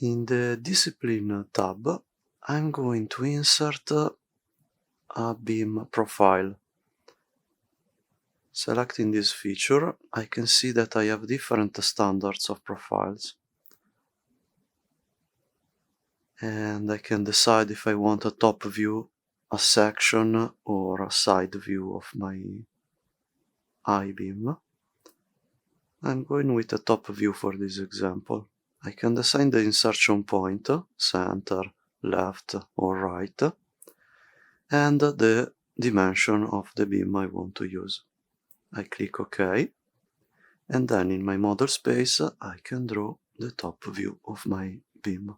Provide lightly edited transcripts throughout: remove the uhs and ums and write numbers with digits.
In the Discipline tab, I'm going to insert a beam profile. Selecting this feature, I can see that I have different standards of profiles. And I can decide if I want a top view, a section, or a side view of my I-beam. I'm going with a top view for this example. I can design the insertion point, center, left or right, and the dimension of the beam I want to use. I click OK, and then in my model space I can draw the top view of my beam.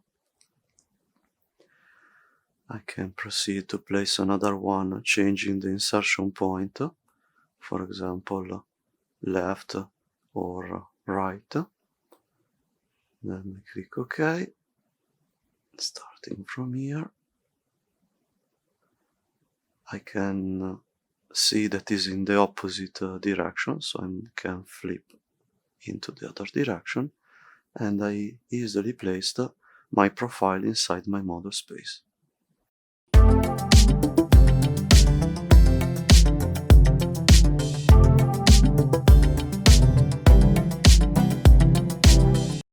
I can proceed to place another one, changing the insertion point, for example, left or right. Then I click OK, starting from here. I can see that is in the opposite direction, so I can flip into the other direction, and I easily placed my profile inside my model space.